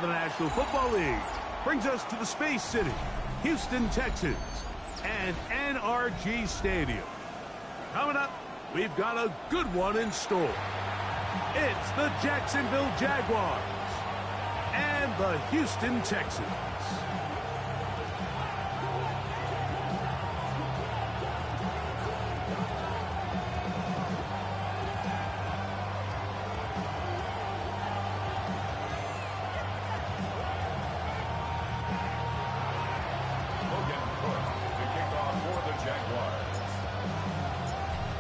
The National Football League brings us to the Space City, Houston, Texas, and NRG Stadium. Coming up, we've got a good one in store. It's the Jacksonville Jaguars and the Houston Texans.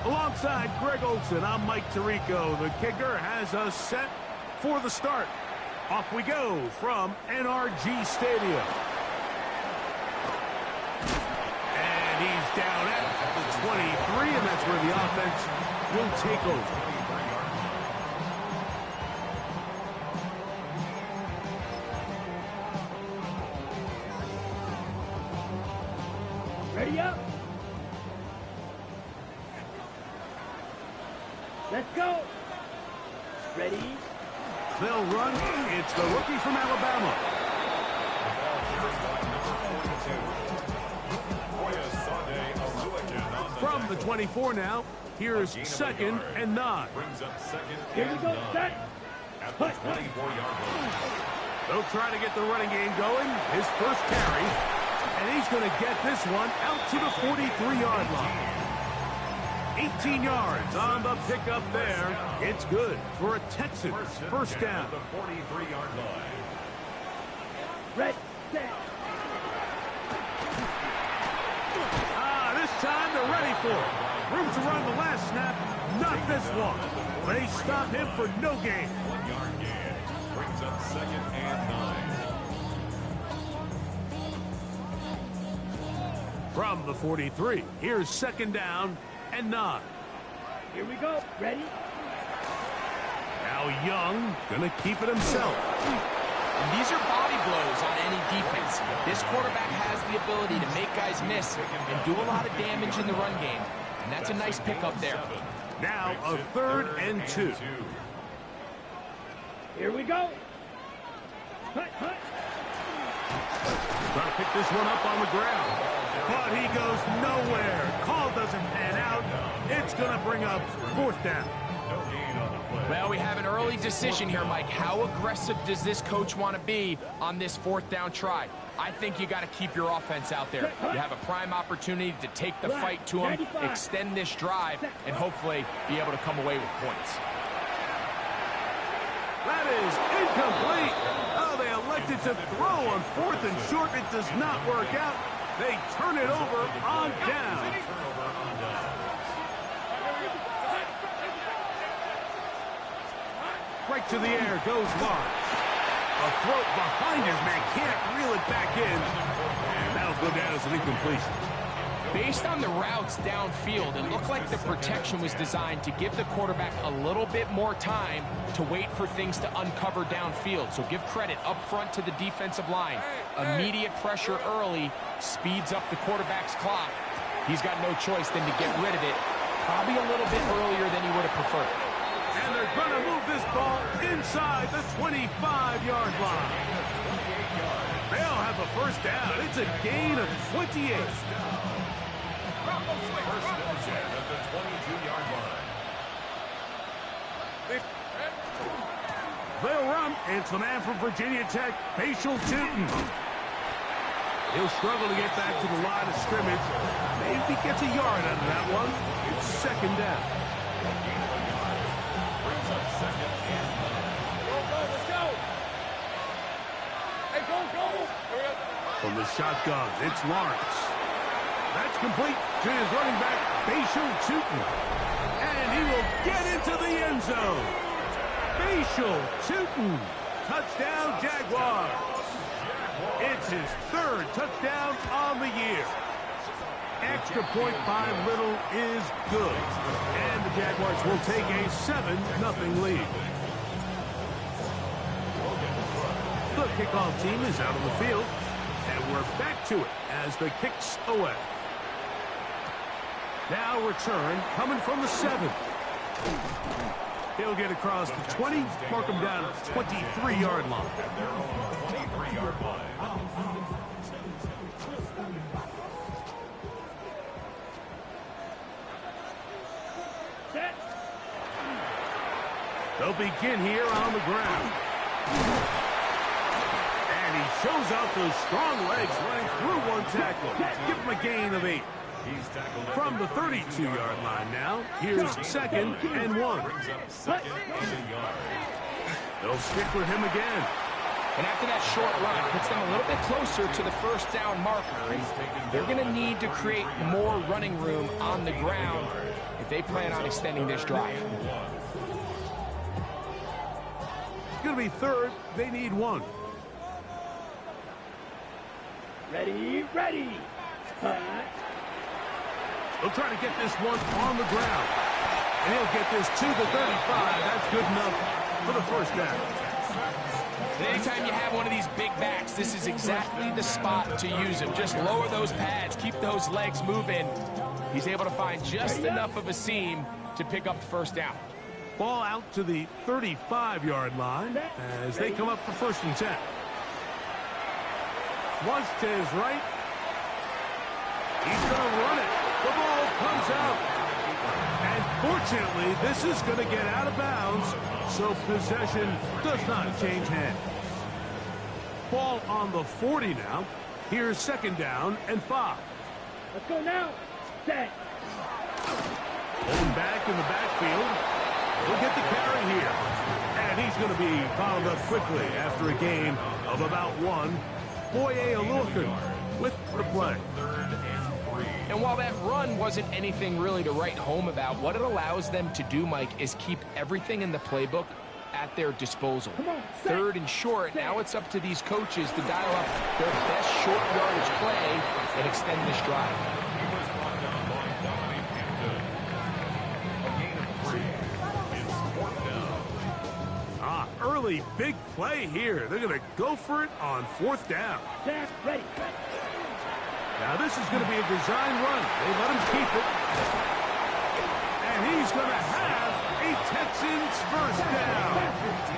Alongside Greg Olson, I'm Mike Tirico. The kicker has us set for the start. Off we go from NRG Stadium. And he's down at the 23, and that's where the offense will take over. Ready up. Let's go. Ready? They'll run. It's the rookie from Alabama. From the 24 now, here's 2nd and 9. Here we go, set. They'll try to get the running game going. His first carry. And he's going to get this one out to the 43-yard line. 18 yards on the pickup there. It's good for a Texans first down. The 43-yard line. Red, set. This time they're ready for it. Room to run the last snap. Not this one. They stop him for no gain. 1-yard gain. Brings up 2nd and 9. From the 43, here's 2nd down and 9. Here we go. Ready? Now Young gonna keep it himself. And these are body blows on any defense. This quarterback has the ability to make guys miss and do a lot of damage in the run game. And that's a nice pickup there. Now a 3rd and 2. Here we go. Hut, hut. Trying to pick this one up on the ground. But he goes nowhere. Call doesn't pan out. It's going to bring up 4th down. Well, we have an early decision here, Mike. How aggressive does this coach want to be on this 4th down try? I think you got to keep your offense out there. You have a prime opportunity to take the fight to him, extend this drive, and hopefully be able to come away with points. That is incomplete. Oh, they elected to throw on 4th and short. It does not work out. They turn it over on down. Right to the air goes Lawrence. A throw behind his man. Can't reel it back in. And that'll go down as an incompletion. Based on the routes downfield, it looked like the protection was designed to give the quarterback a little bit more time to wait for things to uncover downfield. So give credit up front to the defensive line. Immediate pressure early speeds up the quarterback's clock. He's got no choice than to get rid of it, probably a little bit earlier than he would have preferred. And they're going to move this ball inside the 25-yard line. They'll have a first down. It's a gain of 28. First and 10 at the 22-yard line. They'll run. It's the man from Virginia Tech, Facial Tootin. He'll struggle to get back to the line of scrimmage. Maybe gets a yard out of that one. It's 2nd down. Brings up 2nd and 9. Let's go. Hey, go. From the shotgun, it's Lawrence. That's complete to his running back, Facial Tootin. And he will get into the end zone. Facial Tootin. Touchdown, Jaguars. It's his 3rd touchdown on the year. Extra point by Little is good. And the Jaguars will take a 7-0 lead. The kickoff team is out on the field. And we're back to it as the kick's away. Now return coming from the 7. He'll get across the 20, mark him down at the 23-yard line. At their own 23-yard line. Set. They'll begin here on the ground. And he shows off those strong legs running through one tackle. Give him a gain of 8. He's tackled From the 32-yard line now, here's 2nd and 1. brings up 2nd and a yard. They'll stick with him again. And after that short run, puts them a little bit closer to the first down marker. And they're going to need to create more running room on the ground if they plan on extending this drive. It's going to be 3rd. They need 1. Ready, ready. Hut. They'll try to get this one on the ground. And he'll get this to the 35. That's good enough for the first down. And anytime you have one of these big backs, this is exactly the spot to use him. Just lower those pads, keep those legs moving. He's able to find just enough of a seam to pick up the first down. Ball out to the 35-yard line as they come up for 1st and 10. Flush to his right. He's going to run it. The ball comes out. And fortunately, this is going to get out of bounds, so possession does not change hands. Ball on the 40 now. Here's 2nd down and 5. Let's go now. Set. Holding back in the backfield. He'll get the carry here. And he's going to be followed up quickly after a gain of about 1. Boye Alurkin with the play. And while that run wasn't anything really to write home about, what it allows them to do, Mike, is keep everything in the playbook at their disposal. 3rd and short, now it's up to these coaches to dial up their best short yardage play and extend this drive. He was brought down by Dominic Hampton. A gain of 3. It's 4th down. Early big play here. They're going to go for it on 4th down. Set. Ready. Now this is going to be a design run. They let him keep it. And he's going to have a Texans first down.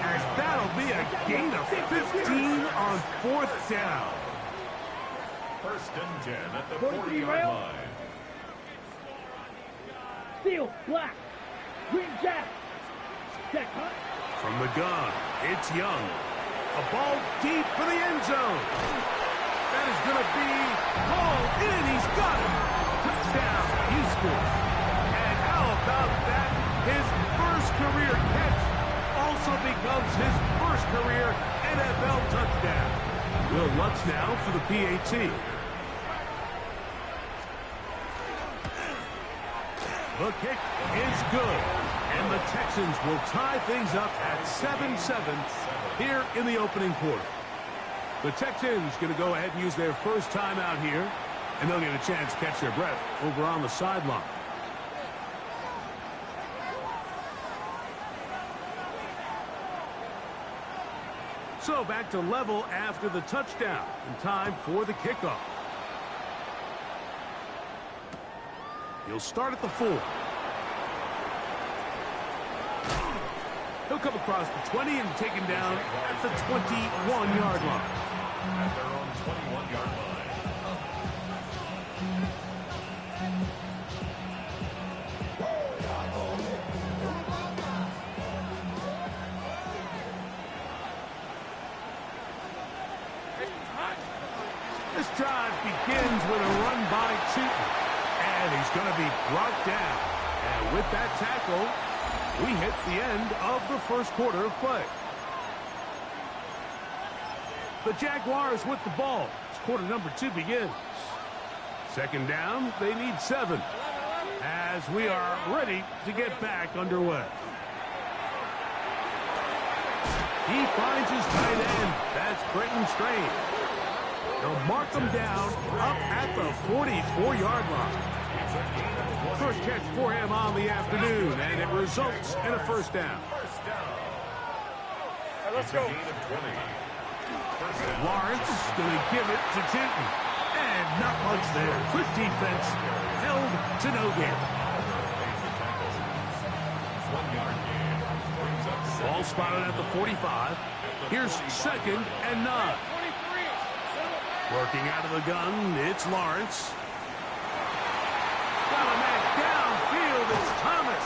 As that'll be a gain of 15 on 4th down. 1st and 10 at the 43 40-yard rail. line. Steel. Black. Green jack. Check. Hut. From the gun, it's Young. A ball deep for the end zone. That is going to be hauled in. He's got it. Touchdown, Houston. And how about that? His first career catch also becomes his first career NFL touchdown. Will Lutz now for the PAT. The kick is good. And the Texans will tie things up at 7-7 here in the opening quarter. The Texans going to go ahead and use their first timeout here, and they'll get a chance to catch their breath over on the sideline. So back to level after the touchdown, and time for the kickoff. He'll start at the 4. He'll come across the 20 and take him down at the 21-yard line. At their own 21-yard line. This drive begins with a run by Cheaton. And he's going to be brought down. And with that tackle, we hit the end of the first quarter of play. The Jaguars with the ball as quarter number 2 begins. 2nd down, they need 7. As we are ready to get back underway. He finds his tight end. That's Brenton Strange. They'll mark him down up at the 44-yard line. First catch for him on the afternoon, and it results in a first down. Let's go. Lawrence going to give it to Tinton. And not much there. Quick defense held to no gain. 1 yard gain. Ball spotted at the 45. Here's 2nd and 9. Working out of the gun, it's Lawrence. Got a man downfield, it's Thomas.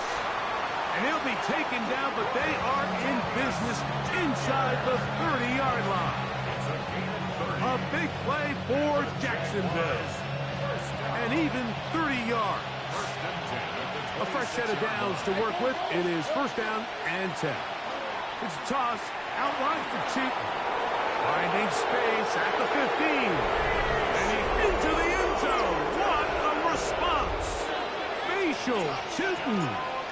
And he'll be taken down, but they are in business inside the 30-yard line. A big play for Jacksonville. And even 30 yards. A fresh set of downs to work with. It is 1st down and 10. It's a toss out wide for Cheaton. Finding space at the 15. And he's into the end zone. What a response. Facial Cheaton.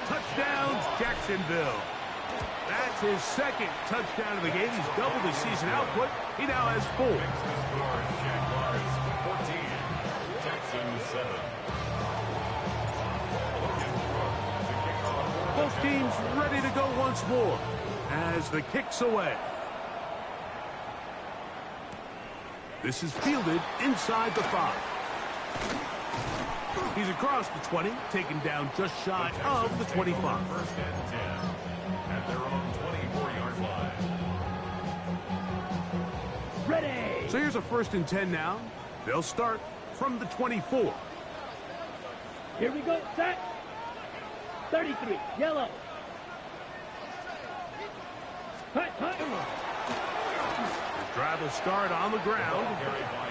Touchdown, Jacksonville. That's his 2nd touchdown of the game. He's doubled his season output. He now has 4. Jaguars 14, Texans 7. Both teams ready to go once more as the kick's away. This is fielded inside the 5. He's across the 20, taken down just shy of the 25. 1st and 10 at their own 24-yard line. Ready. So here's a 1st and 10 now. They'll start from the 24. Here we go. Set. 33. Yellow. Hut, hut. Drive will start on the ground.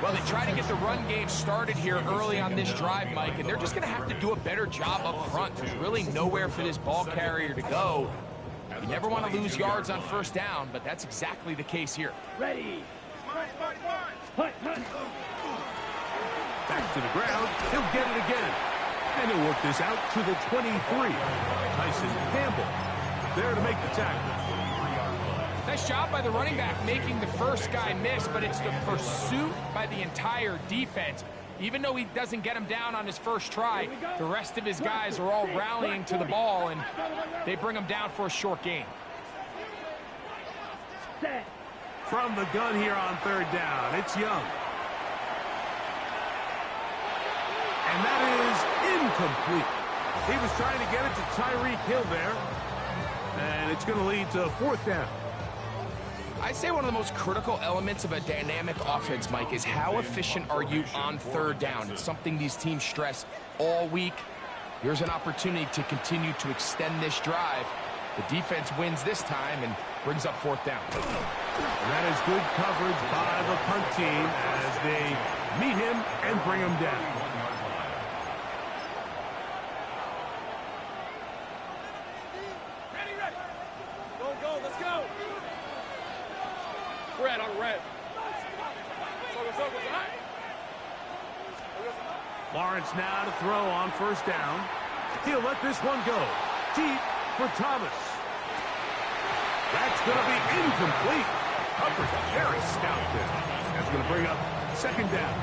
Well, they try to get the run game started here early on this drive, Mike, and they're just going to have to do a better job up front. There's really nowhere for this ball carrier to go. You never want to lose yards on 1st down, but that's exactly the case here. Ready. Hut, hut. Back to the ground. He'll get it again. And he'll work this out to the 23. Tyson Campbell there to make the tackle. Nice job by the running back making the first guy miss, but it's the pursuit by the entire defense. Even though he doesn't get him down on his first try, the rest of his guys are all rallying to the ball, and they bring him down for a short gain. Set. From the gun here on 3rd down, it's Young. And that is incomplete. He was trying to get it to Tyreek Hill there. And it's going to lead to 4th down. I'd say one of the most critical elements of a dynamic offense, Mike, is how efficient are you on 3rd down. It's something these teams stress all week. Here's an opportunity to continue to extend this drive. The defense wins this time and brings up 4th down. And that is good coverage by the punt team as they meet him and bring him down. Red on red. Lawrence now to throw on 1st down. He'll let this one go. Deep for Thomas. That's going to be incomplete. Coverage very stout there. That's going to bring up 2nd down.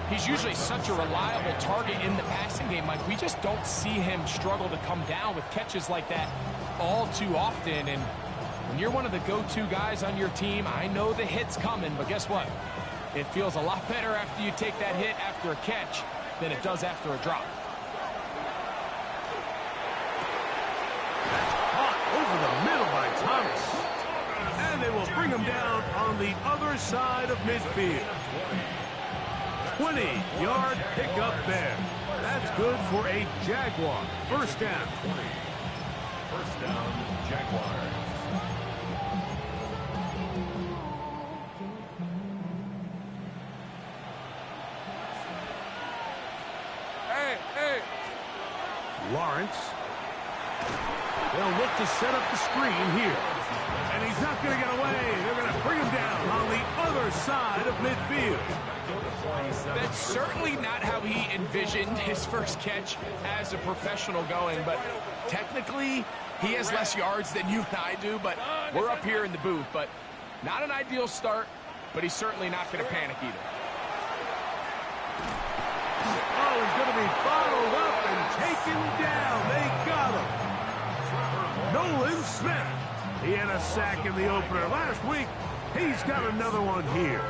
He's usually such a reliable target in the passing game, Mike. We just don't see him struggle to come down with catches like that all too often. And when you're one of the go-to guys on your team, I know the hit's coming, but guess what? It feels a lot better after you take that hit after a catch than it does after a drop. That's caught over the middle by Thomas. And they will bring him down on the other side of midfield. 20-yard pickup there. That's good for a Jaguar. 1st down. 1st down, Jaguars. Lawrence. They'll look to set up the screen here. And he's not going to get away. They're going to bring him down on the other side of midfield. That's certainly not how he envisioned his first catch as a professional going, but technically he has less yards than you and I do, but we're up here in the booth. But not an ideal start, but he's certainly not going to panic either. Oh, he's going to be bottled up and taken down. They got him. Nolan Smith. He had a sack in the opener last week. He's got another one here.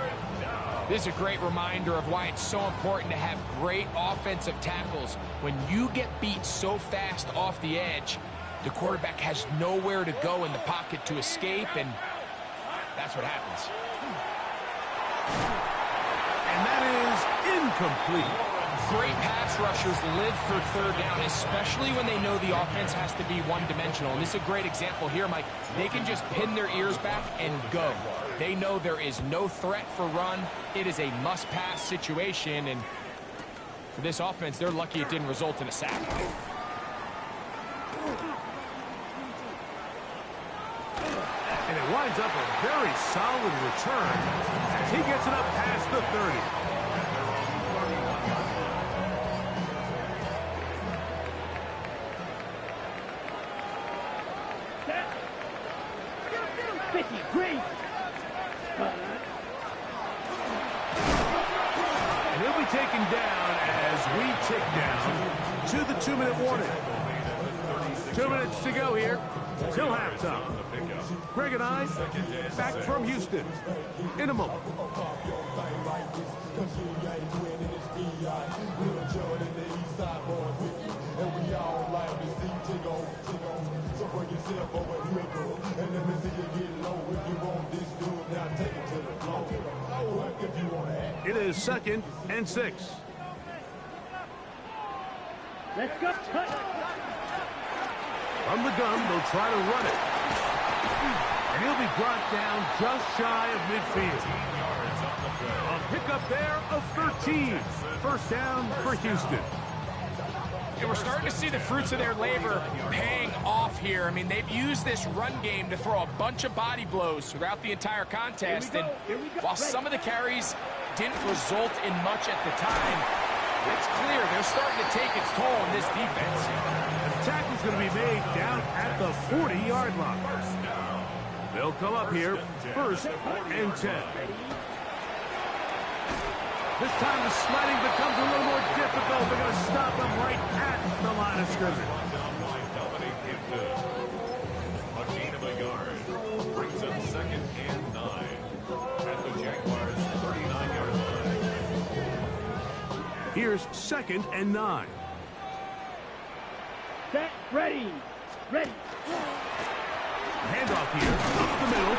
This is a great reminder of why it's so important to have great offensive tackles. When you get beat so fast off the edge, The quarterback has nowhere to go in the pocket to escape, and that's what happens. And that is incomplete. Great pass rushers live for third down, especially when they know the offense has to be one-dimensional. And this is a great example here, Mike. They can just pin their ears back and go. They know there is no threat for run. It is a must-pass situation, and for this offense, they're lucky it didn't result in a sack. And it winds up a very solid return as he gets it up past the 30. Set. 50, great. And he'll be taken down as we tick down to the 2-minute warning. 2 minutes to go here till halftime. Greg and I back from Houston in a moment. It is 2nd and 6. Let's go. Cut. From the gun, they'll try to run it. And he'll be brought down just shy of midfield. A pickup there of 13. First down for Houston. And we're starting to see the fruits of their labor paying off here. I mean, they've used this run game to throw a bunch of body blows throughout the entire contest. And while some of the carries didn't result in much at the time, it's clear they're starting to take its toll on this defense. The tackle's going to be made down at the 40-yard line. They'll come up here, 1st and 10. This time the sliding becomes a little more difficult. They're going to stop him right at the line of scrimmage. A gain of a yard brings up 2nd and 9 at the Jaguars' 39-yard line. Here's 2nd and 9. Set. Ready. Ready. Handoff here, up the middle,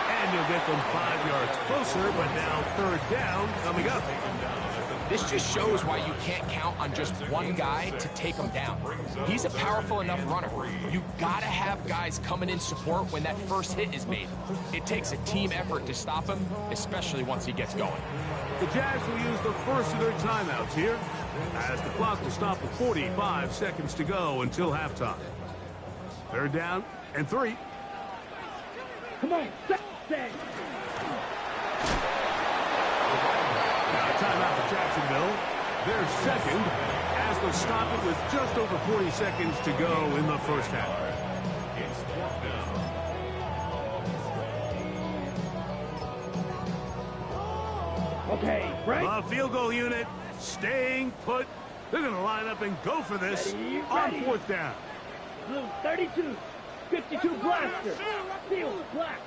and you'll get them 5 yards closer, but now 3rd down coming up. This just shows why you can't count on just one guy to take him down. He's a powerful enough runner. You gotta have guys coming in support when that first hit is made. It takes a team effort to stop him, especially once he gets going. The Jags will use the first of their timeouts here, as the clock will stop with 45 seconds to go until halftime. 3rd down and 3. Come on. Set. Set. Now a timeout for Jacksonville. They're 2nd as they'll stop it with just over 40 seconds to go in the first half. It's 4th down. Okay. Right. The field goal unit staying put. They're going to line up and go for this on 4th down. Blue 32. 52 blaster. Field black.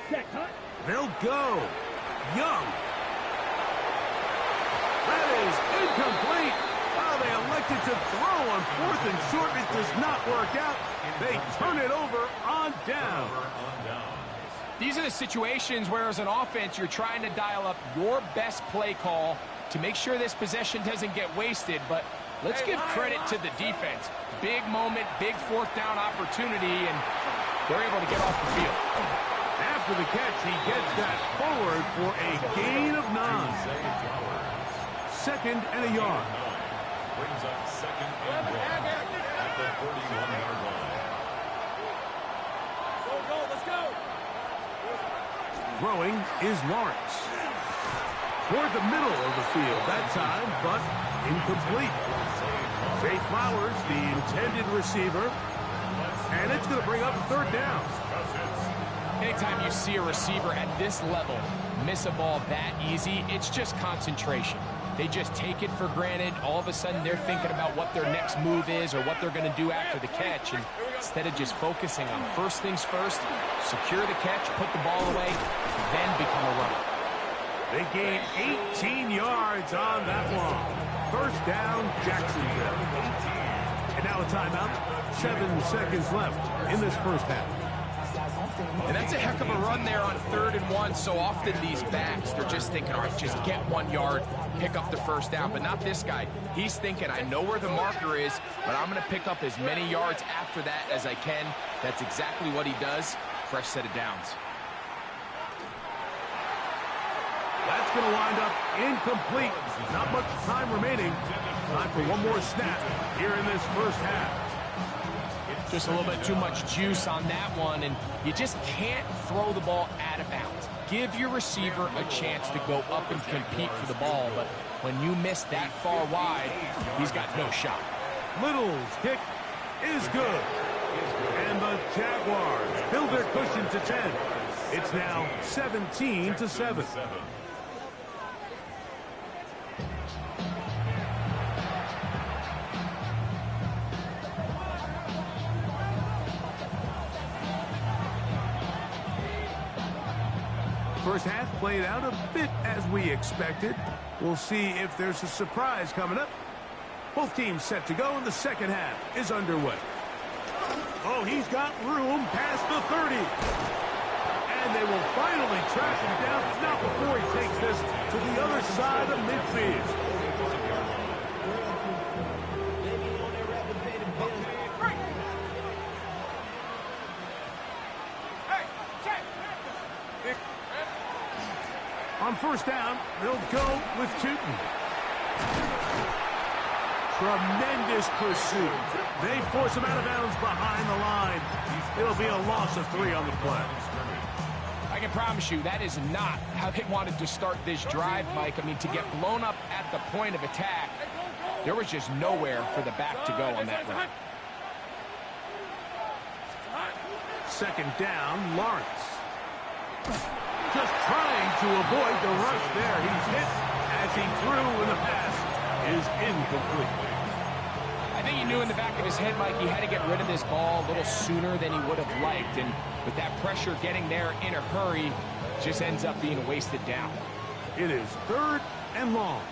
Set. Cut. They'll go. Young. That is incomplete. Oh, they elected to throw on 4th and short. It does not work out. They turn it over on down. These are the situations where, as an offense, you're trying to dial up your best play call to make sure this possession doesn't get wasted. But let's give credit to the defense. Big moment, big 4th down opportunity, and they're able to get off the field. After the catch, he gets that forward for a gain of 9. 2nd and a yard. Brings up 2nd and 1 at the 41-yard line. Go, let's go. Throwing is Lawrence. Toward the middle of the field that time, but incomplete. Zay Flowers, the intended receiver, and it's going to bring up 3rd down. Anytime you see a receiver at this level miss a ball that easy, it's just concentration. They just take it for granted. All of a sudden, they're thinking about what their next move is or what they're going to do after the catch. And instead of just focusing on first things first, secure the catch, put the ball away, then become a runner. They gain 18 yards on that one. 1st down, Jacksonville. And now a timeout. 7 seconds left in this first half. And that's a heck of a run there on 3rd and 1. So often these backs, they're just thinking, all right, just get 1 yard, pick up the first down. But not this guy. He's thinking, I know where the marker is, but I'm going to pick up as many yards after that as I can. That's exactly what he does. Fresh set of downs. That's going to wind up incomplete. Not much time remaining. Time for one more snap here in this first half. Just a little bit too much juice on that one, and you just can't throw the ball out of bounds. Give your receiver a chance to go up and compete for the ball, but when you miss that far wide, he's got no shot. Little's kick is good. And the Jaguars build their cushion to 10. It's now 17-7. First half played out a bit as we expected. We'll see if there's a surprise coming up. Both teams set to go, and the second half is underway. Oh, he's got room past the 30. And they will finally track him down, but not before he takes this to the other side of midfield. On first down, they'll go with Tootin. Tremendous pursuit. They force him out of bounds behind the line. It'll be a loss of 3 on the play. I can promise you that is not how they wanted to start this drive, Mike. I mean, to get blown up at the point of attack, there was just nowhere for the back to go on that run. Second down, Lawrence. Just trying to avoid the rush there. He's hit as he threw, and the pass is incomplete. I think he knew in the back of his head, Mike, he had to get rid of this ball a little sooner than he would have liked. And with that pressure getting there in a hurry, just ends up being a wasted down. It is 3rd and long.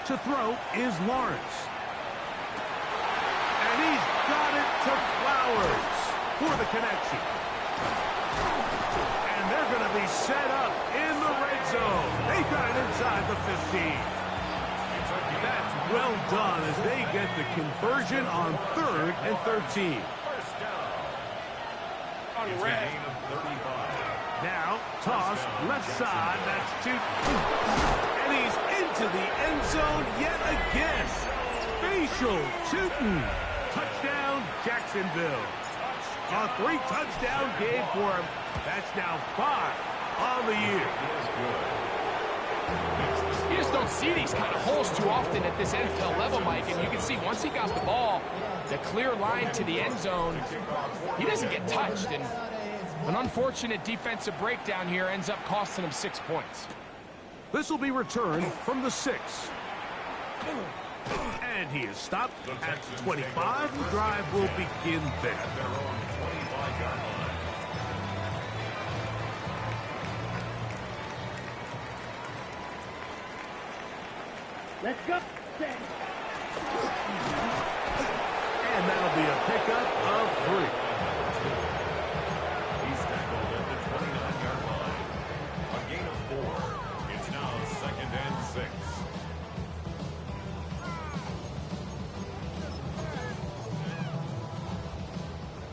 To throw is Lawrence. And he's got it to Flowers for the connection. And they're going to be set up in the red zone. They got it inside the 15. That's well done as they get the conversion on 3rd and 13. On red. Now, toss left side. That's two. And he's into the end zone yet again. Facial Tootin. Touchdown, Jacksonville. A 3-touchdown game for him. That's now 5 on the year. You just don't see these kind of holes too often at this NFL level, Mike. And you can see once he got the ball, the clear line to the end zone, he doesn't get touched. And an unfortunate defensive breakdown here ends up costing him 6 points. This will be returned from the 6. And he is stopped at 25. The drive will begin there. Let's go. And that'll be a pickup of 3. He's tackled at the 29-yard line. A gain of 4. It's now 2nd and 6.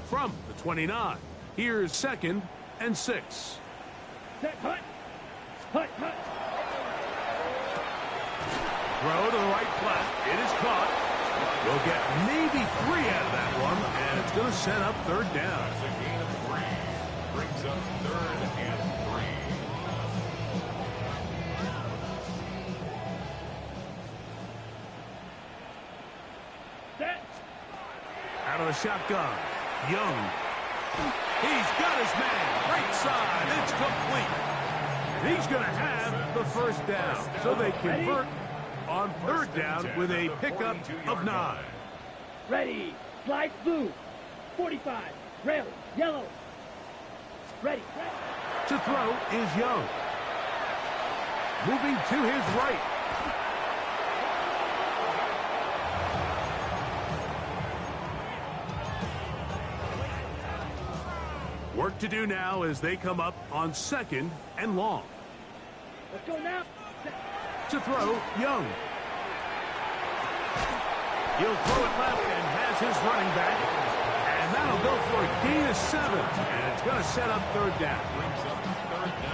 From the 29, here's 2nd and 6. Set, hut. Hut, hut. Throw to the right flat. It is caught. We'll get maybe 3 out of that one, and it's going to set up 3rd down. That's a gain of 3. Brings up 3rd and 3. Set. Out of the shotgun. Young. He's got his man. Right side. It's complete. And he's going to have the first down. So they convert on 3rd down with a pickup of 9. Ready. Slide blue. 45. Rail. Yellow. Ready. To throw is Young. Moving to his right. work to do now as they come up on 2nd and long. Let's go now. To throw, Young. He'll throw it left and has his running back. And that'll go for a gain of 7. And it's going to set up 3rd down.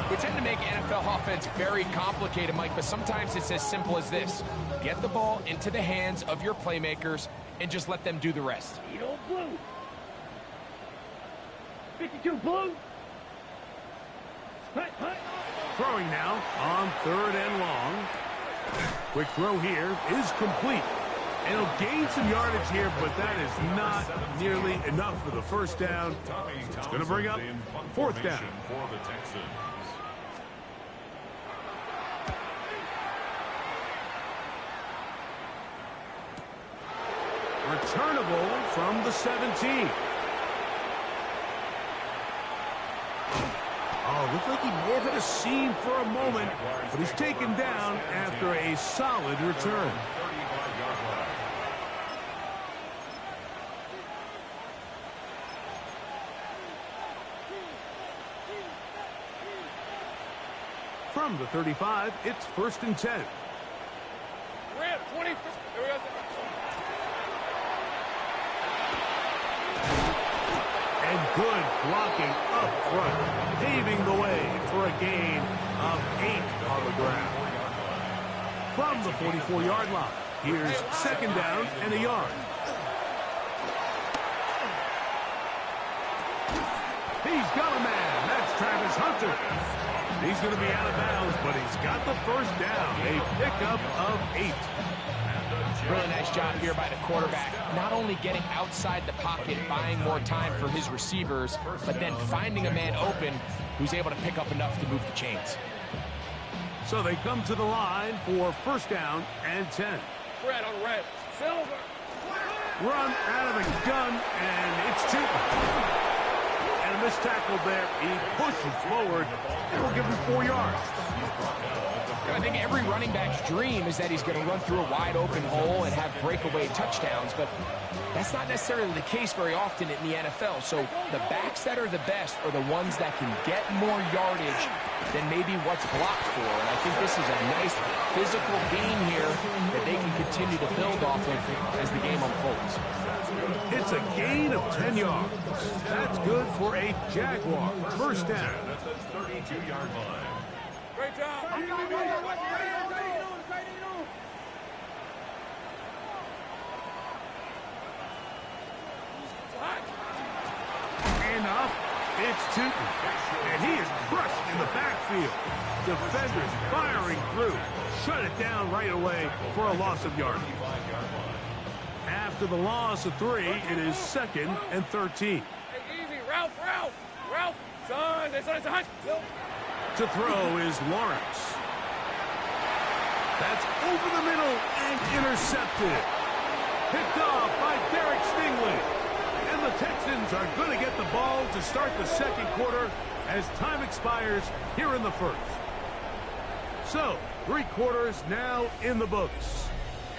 We tend to make NFL offense very complicated, Mike, but sometimes it's as simple as this. Get the ball into the hands of your playmakers and just let them do the rest. Eat old blue. 52 blue. Hut, hut. Throwing now on 3rd and long. Quick throw here is complete. And he'll gain some yardage here, but that is not nearly enough for the 1st down. It's going to bring up 4th down. For the Texans. Returnable from the 17. Oh, looked like he may have hit a seam for a moment, but he's taken down after a solid return. From the 35, it's 1st and 10. We're at 20. There we go. And good blocking up front, paving the way for a gain of 8 on the ground. From the 44-yard line, here's 2nd down and a yard. He's got a man. That's Travis Hunter. He's going to be out of bounds, but he's got the 1st down. A pickup of 8. Really nice job here by the quarterback, not only getting outside the pocket, buying more time for his receivers, but then finding a man open who's able to pick up enough to move the chains. So they come to the line for 1st down and 10. Red on red. Silver. Run out of the gun, and it's Tootin. And a missed tackle there. He pushes forward, and will give him 4 yards. I think every running back's dream is that he's going to run through a wide open hole and have breakaway touchdowns, but that's not necessarily the case very often in the NFL. So the backs that are the best are the ones that can get more yardage than maybe what's blocked for. And I think this is a nice physical gain here that they can continue to build off of as the game unfolds. It's a gain of 10 yards. That's good for a Jaguar 1st down. That's a 32-yard line. Great job. And up, it's Tootin. And he is crushed in the backfield. Defenders firing through. Shut it down right away for a loss of yardage. After the loss of 3, it is 2nd and 13. Hey, easy. Ralph. Son, it's a hunt. To throw is Lawrence. That's over the middle and intercepted. Picked off by Derek Stingley. And the Texans are going to get the ball to start the 2nd quarter as time expires here in the 1st. So, 3 quarters now in the books.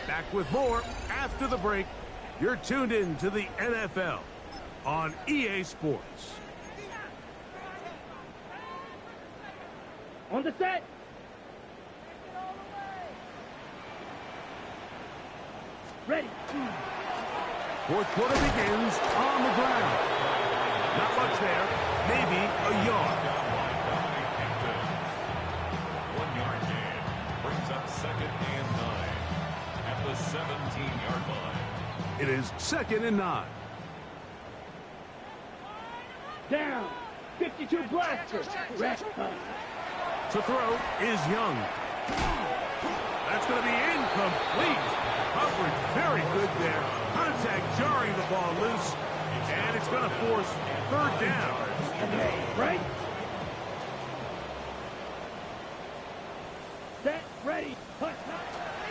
Back with more after the break. You're tuned in to the NFL on EA Sports. On the set. Ready. 4th quarter begins on the ground. Not much there. Maybe a yard. 1 yard gain brings up 2nd and 9 at the 17-yard line. It is 2nd and 9. Down. 52 blaster. Red. To throw is Young. That's going to be incomplete. Coverage very good there. Contact jarring the ball loose. And it's going to force 3rd down. Okay, right. Set. Ready. Hut.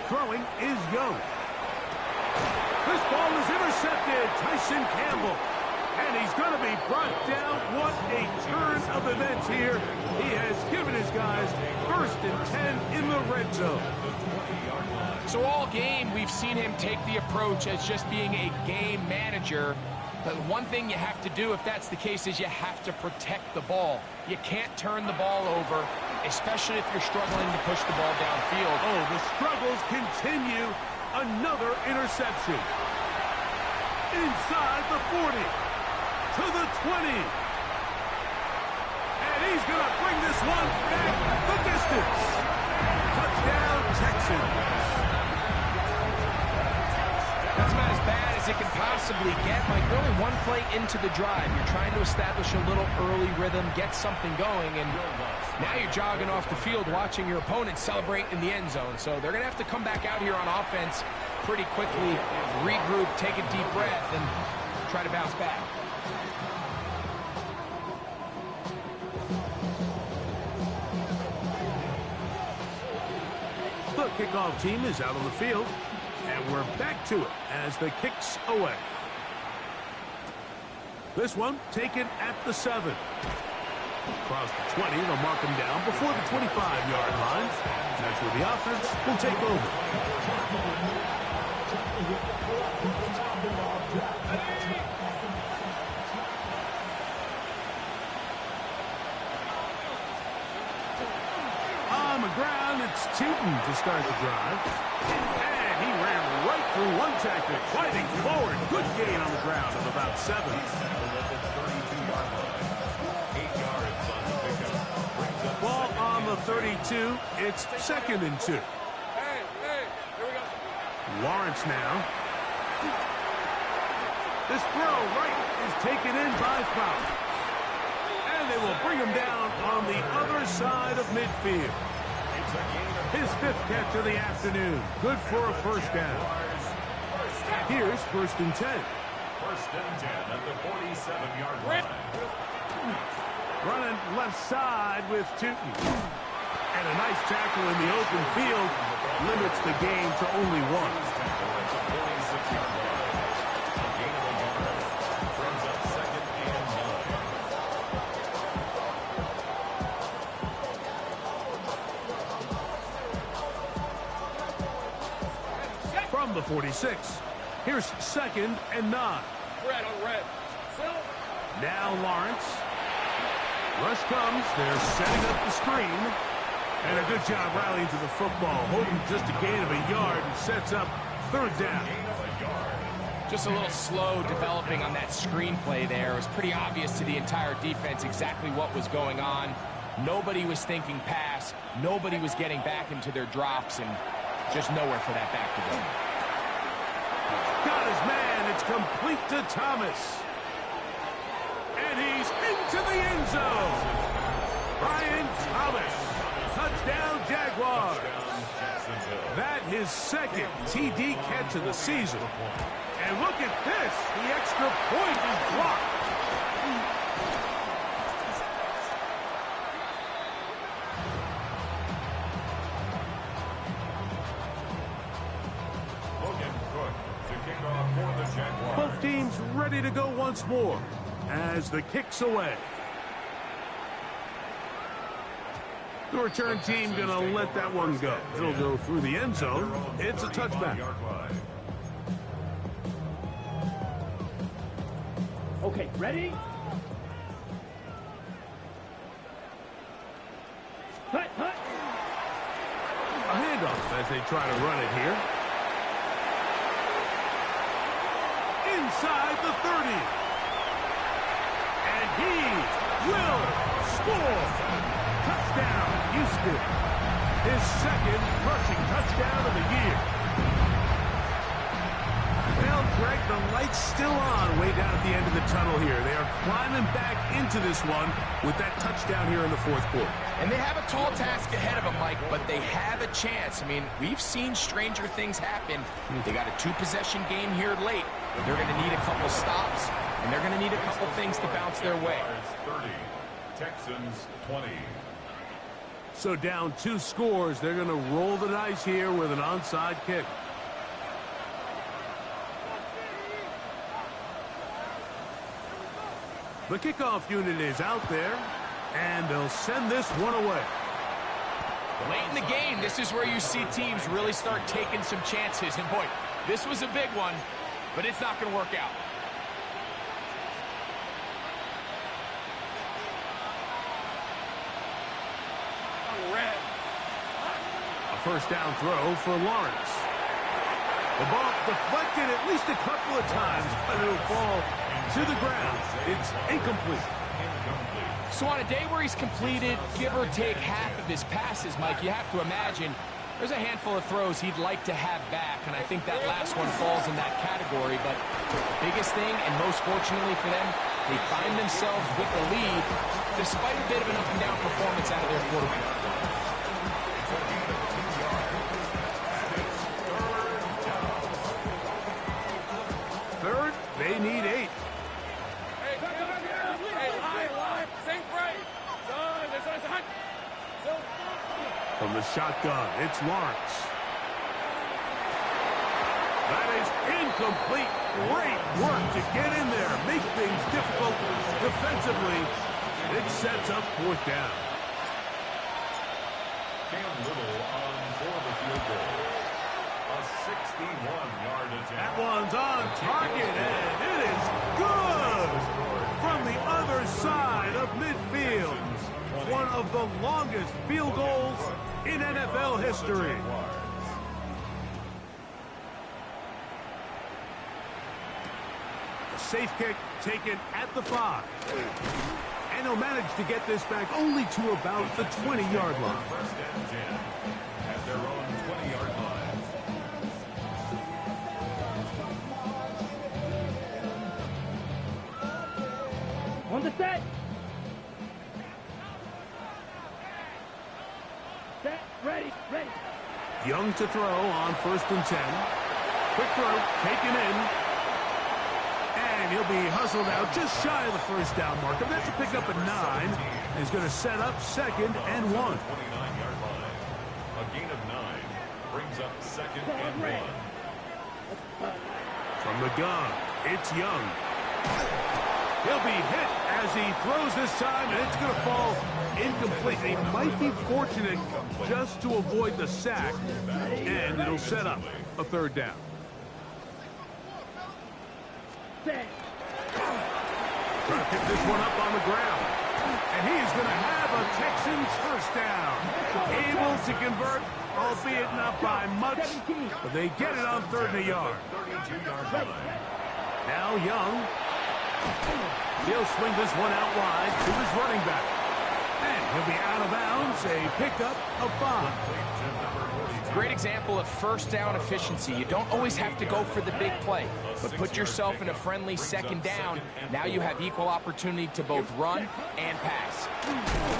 Throwing is Young. This ball is intercepted. Tyson Campbell. And he's going to be brought down. What a turn of events here. He has given his guys 1st and 10 in the red zone. So all game, we've seen him take the approach as just being a game manager. But one thing you have to do if that's the case is you have to protect the ball. You can't turn the ball over, especially if you're struggling to push the ball downfield. Oh, the struggles continue. Another interception. Inside the 40. To the 20. And he's going to bring this one back the distance. Touchdown, Texans. That's about as bad as it can possibly get. Mike, you're only one play into the drive. You're trying to establish a little early rhythm, get something going, and now you're jogging off the field watching your opponent celebrate in the end zone. So they're going to have to come back out here on offense pretty quickly, regroup, take a deep breath, and try to bounce back. The kickoff team is out on the field. And we're back to it as the kick's away. This one taken at the 7. Across the 20, they'll mark him down before the 25-yard line. That's where the offense will take over. On the ground, it's Tootin to start the drive. And he ran right through one tackle, fighting forward. Good gain on the ground of about 7. Ball on the 32. It's 2nd and 2. Hey, here we go. Lawrence now. This throw right is taken in by Fowler. And they will bring him down on the other side of midfield. His 5th catch of the afternoon. Good for a first down. Here's 1st and 10. 1st and 10 at the 47-yard line. Running left side with Tootin. And a nice tackle in the open field limits the game to only 1. From the 46, here's 2nd and 9. Red on red. Now Lawrence. Rush comes. They're setting up the screen. And a good job rallying to the football. Holding just a gain of a yard and sets up 3rd down. Just a little slow developing on that screenplay there. It was pretty obvious to the entire defense exactly what was going on. Nobody was thinking pass. Nobody was getting back into their drops, and just nowhere for that back to go. Got his man. It's complete to Thomas. And he's into the end zone. Brian Thomas. Touchdown, Jaguars. That his 2nd TD catch of the season. And look at this. The extra point is blocked. Both teams ready to go once more as the kick's away. The return team going to let that one go. It'll go through the end zone. It's a touchback. Okay, ready? Hut, hut. A handoff as they try to run it here. Inside the 30. And he will score. Touchdown, Houston. His 2nd rushing touchdown of the year. Well, Greg, the light's still on way down at the end of the tunnel here. They are climbing back into this one with that touchdown here in the 4th quarter. And they have a tall task ahead of them, Mike, but they have a chance. I mean, we've seen stranger things happen. They got a 2-possession game here late. They're going to need a couple stops, and they're going to need a couple things to bounce their way. 30, Texans 20. So down 2 scores, they're going to roll the dice here with an onside kick. The kickoff unit is out there, and they'll send this one away. Late in the game, this is where you see teams really start taking some chances. And boy, this was a big one, but it's not going to work out. red. A first down throw for Lawrence. The ball deflected at least a couple of times, but it'll fall to the ground. It's incomplete. So on a day where he's completed, give or take half of his passes, Mike, you have to imagine there's a handful of throws he'd like to have back, and I think that last one falls in that category. But the biggest thing, and most fortunately for them, they find themselves with the lead despite a bit of an up-and-down performance out of their quarterback. Third, they need 8. From the shotgun, it's Lawrence. That is incomplete. Great work to get in there, make things difficult defensively. It sets up 4th down. Cam Little on for the field goal. A 61-yard attempt. That one's on target, and it is good from the other side of midfield. One of the longest field goals in NFL history. A safe kick taken at the 5. And he'll manage to get this back only to about the 20-yard line. First and 10 at their own 20-yard line. On the set. Set. Ready. Ready. Young to throw on 1st and 10. Quick throw, taken in. And he'll be hustled out just shy of the first down marker. That's a pickup at 9. And he's going to set up 2nd and 1. 29-yard line. A gain of 9 brings up 2nd and 1. From the gun, it's Young. He'll be hit as he throws this time, and it's going to fall incomplete. He might be fortunate just to avoid the sack, and it'll set up a 3rd down. Set. Trying to pick this one up on the ground. And he's going to have a Texans first down. Able to convert, albeit not by much, but they get it on 3rd and a yard. 32-yard line. Now Young. He'll swing this one out wide to his running back. And he'll be out of bounds, a pickup of 5. Great example of first down efficiency. You don't always have to go for the big play, but put yourself in a friendly 2nd down. Now you have equal opportunity to both run and pass.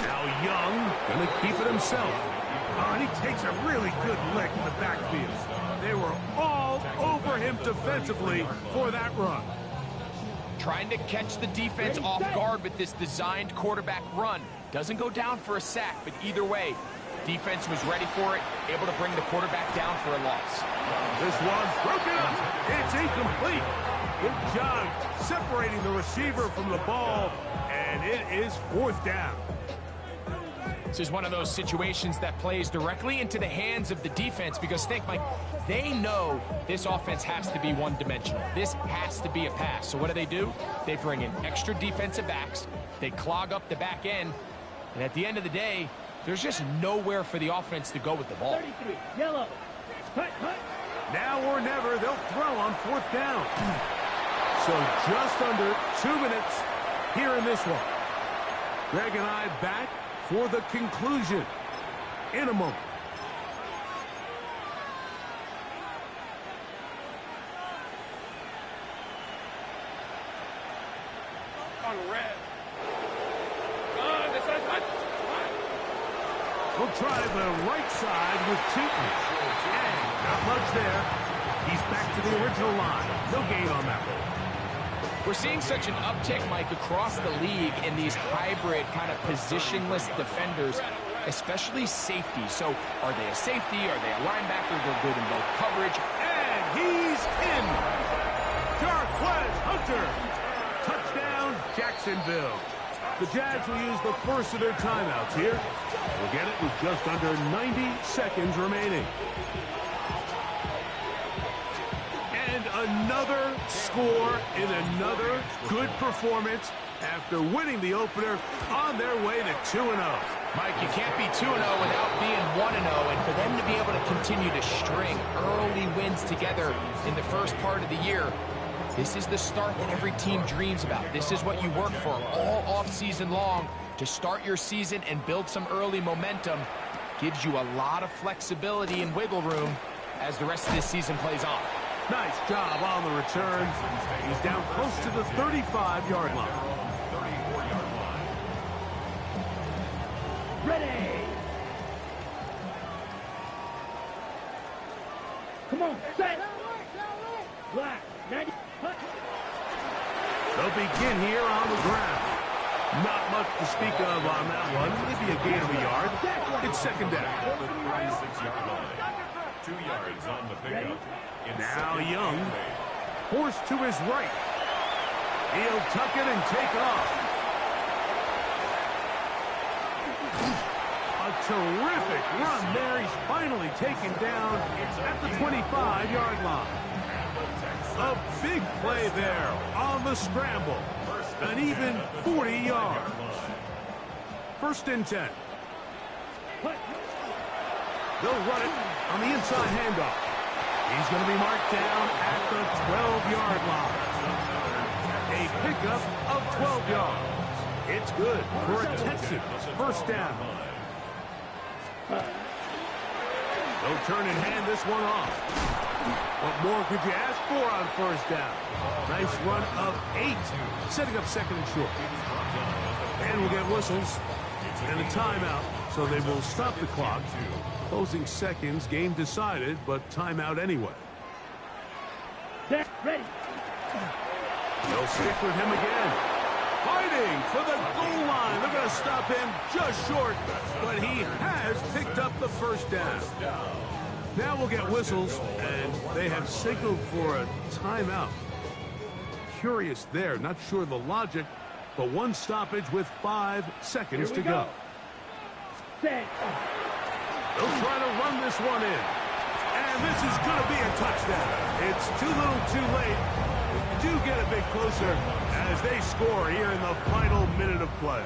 Now Young going to keep it himself. Oh, and he takes a really good lick in the backfield. They were all over him defensively for that run. Trying to catch the defense off guard with this designed quarterback run. Doesn't go down for a sack, but either way, defense was ready for it, able to bring the quarterback down for a loss. This one's broken up. It's incomplete. Good job separating the receiver from the ball, and it is 4th down. This is one of those situations that plays directly into the hands of the defense because think, Mike, they know this offense has to be one-dimensional. This has to be a pass. So what do? They bring in extra defensive backs. They clog up the back end. And at the end of the day, there's just nowhere for the offense to go with the ball. 33. Yellow. Hut, hut. Now or never, they'll throw on 4th down. So just under 2 minutes here in this one. Greg and I back for the conclusion in a moment. On red. This is hot. We'll try the right side with Tootin. And not much there. He's back to the original line. No gain on that one. We're seeing such an uptick, Mike, across the league in these hybrid kind of positionless defenders, especially safety. So are they a safety? Are they a linebacker? They're good in both coverage. And he's in. Jarquez Hunter. Touchdown, Jacksonville. The Jags will use the first of their timeouts here. We'll get it with just under 90 seconds remaining. And another score in another good performance after winning the opener on their way to 2-0. Mike, you can't be 2-0 without being 1-0, and for them to be able to continue to string early wins together in the first part of the year, this is the start that every team dreams about. This is what you work for all off-season long, to start your season and build some early momentum. Gives you a lot of flexibility and wiggle room as the rest of this season plays on. Nice job on the return. He's down close to the 35-yard line. 34-yard line. Ready. Come on, set. Black, 90. Hut. They'll begin here on the ground. Not much to speak of on that one. Maybe a gain of a yard. It's second down. The 36-yard line. 2 yards on the pickup. Now Young, forced to his right. He'll tuck it and take off. A terrific run there. He's finally taken down at the 25-yard line. A big play there on the scramble. An even 40 yards. First and 10. They'll run it on the inside handoff. He's going to be marked down at the 12-yard line. A pickup of 12 yards. It's good for a Texans first down. They'll turn and hand this one off. What more could you ask for on first down? Nice run of 8, setting up second and short. And we'll get whistles and a timeout, so they will stop the clock. Closing seconds, game decided, but timeout anyway. Ready. They'll stick with him again. Fighting for the goal line. They're going to stop him just short, but he has picked up the first down. Now we'll get whistles, and they have signaled for a timeout. Curious there, not sure the logic, but one stoppage with 5 seconds to go. Set. They'll try to run this one in. And this is going to be a touchdown. It's too little too late. Do get a bit closer as they score here in the final minute of play.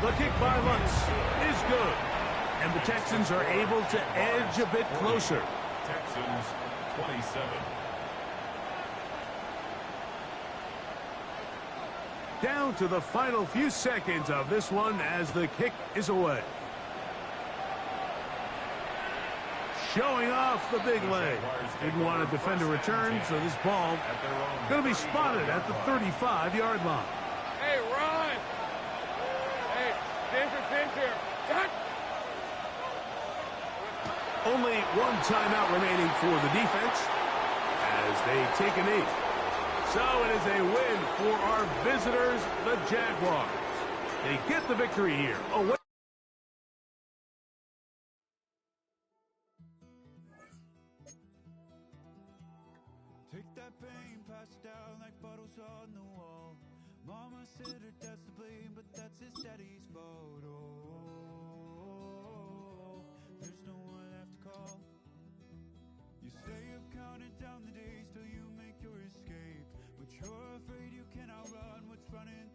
The kick by Lutz is good. And the Texans are able to edge a bit closer. Texans 27. Down to the final few seconds of this one as the kick is away. Showing off the big leg. Didn't want to defend a return, so this ball going to be spotted at the 35-yard line. Hey, run! Hey, pincher. Cut! Only one timeout remaining for the defense as they take a knee. So it is a win for our visitors, the Jaguars. They get the victory here. Away. Take that pain, pass it down like photos on the wall. Mama said her dad's to blame, but that's his daddy's fault. Oh, there's no one left to call. You stay up counting down the days till you make your escape, but you're afraid you cannot run what's running